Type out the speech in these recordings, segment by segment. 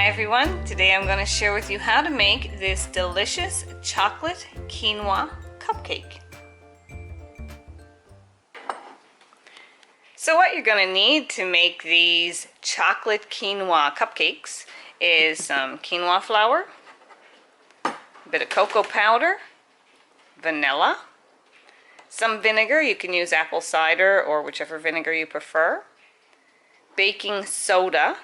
Hi everyone, today I'm going to share with you how to make this delicious chocolate quinoa cupcake. So what you're going to need to make these chocolate quinoa cupcakes is some quinoa flour, a bit of cocoa powder, vanilla, some vinegar. You can use apple cider or whichever vinegar you prefer, baking soda.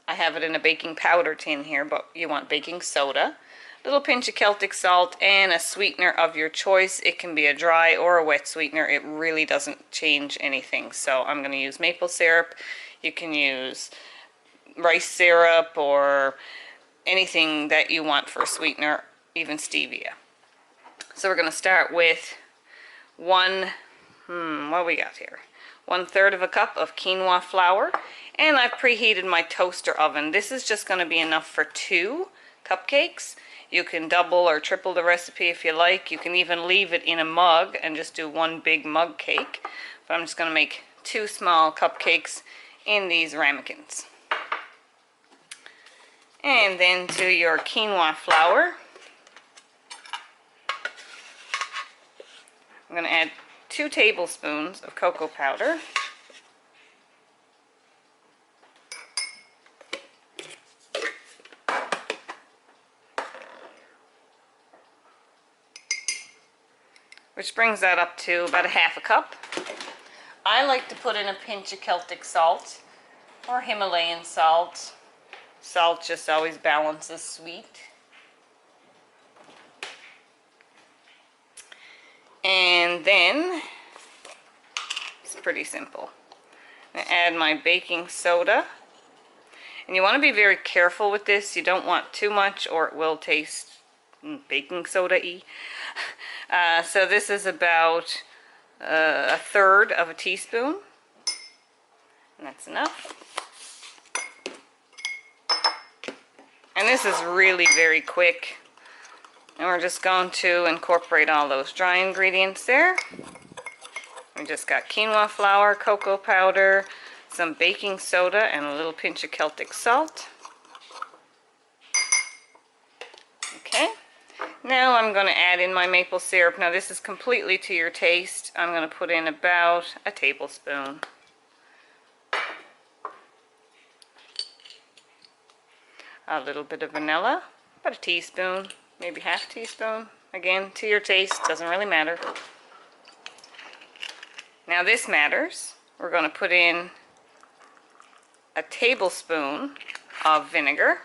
I have it in a baking powder tin here, but you want baking soda, a little pinch of Celtic salt, and a sweetener of your choice. It can be a dry or a wet sweetener. It really doesn't change anything. So I'm going to use maple syrup. You can use rice syrup or anything that you want for a sweetener, even stevia. So we're going to start with what we got here? 1/3 of a cup of quinoa flour, and I've preheated my toaster oven. This is just going to be enough for 2 cupcakes. You can double or triple the recipe if you like. You can even leave it in a mug and just do 1 big mug cake. But I'm just going to make 2 small cupcakes in these ramekins. And then to your quinoa flour, I'm going to add 2 tablespoons of cocoa powder, which brings that up to about 1/2 cup. I like to put in a pinch of Celtic salt or Himalayan salt. Salt just always balances sweet. And then, it's pretty simple. I'm going to add my baking soda. And you want to be very careful with this. You don't want too much or it will taste baking soda-y. So this is about 1/3 of a teaspoon. And that's enough. And this is really very quick. And we're just going to incorporate all those dry ingredients there. We just got quinoa flour, cocoa powder, some baking soda, and a little pinch of Celtic salt. Okay, now I'm going to add in my maple syrup. Now this is completely to your taste. I'm going to put in about a tablespoon. A little bit of vanilla, about a teaspoon. Maybe 1/2 teaspoon. Again, to your taste, doesn't really matter. Now this matters. We're going to put in a tablespoon of vinegar.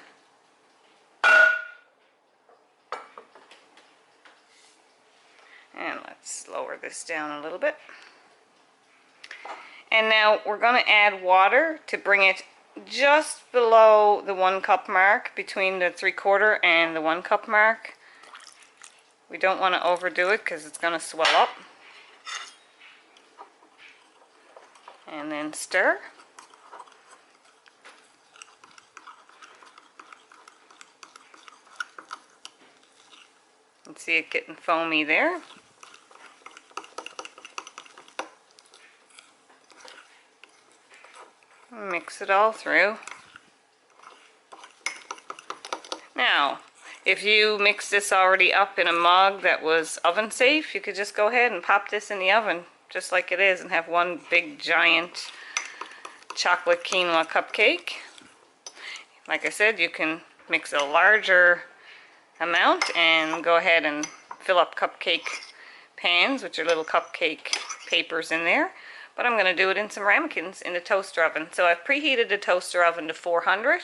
And let's lower this down a little bit. And now we're going to add water to bring it just below the 1 cup mark, between the 3/4 and the 1 cup mark. We don't want to overdo it because it's going to swell up. And then stir. You can see it getting foamy there. Mix it all through. Now, if you mix this already up in a mug that was oven safe, you could just go ahead and pop this in the oven just like it is and have 1 big giant chocolate quinoa cupcake. Like I said, you can mix a larger amount and go ahead and fill up cupcake pans with your little cupcake papers in there. But I'm going to do it in some ramekins in the toaster oven. So I've preheated the toaster oven to 400,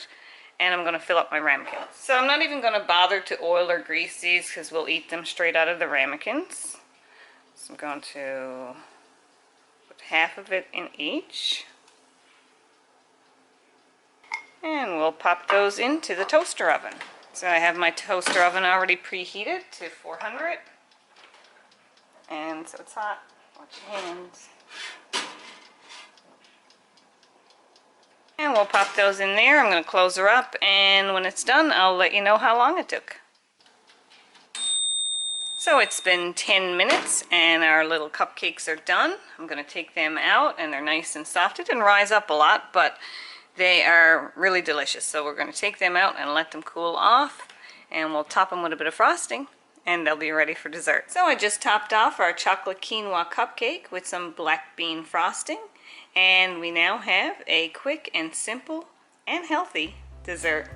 and I'm going to fill up my ramekins. So I'm not even going to bother to oil or grease these because we'll eat them straight out of the ramekins. So I'm going to put 1/2 of it in each. And we'll pop those into the toaster oven. So I have my toaster oven already preheated to 400. And so it's hot. Watch your hands. And we'll pop those in there. I'm going to close her up, and when it's done, I'll let you know how long it took. So it's been 10 minutes, and our little cupcakes are done. I'm going to take them out, and they're nice and soft. It didn't rise up a lot, but They are really delicious. So we're going to take them out and let them cool off, and we'll top them with a bit of frosting, and they'll be ready for dessert. So I just topped off our chocolate quinoa cupcake with some black bean frosting, and we now have a quick and simple and healthy dessert.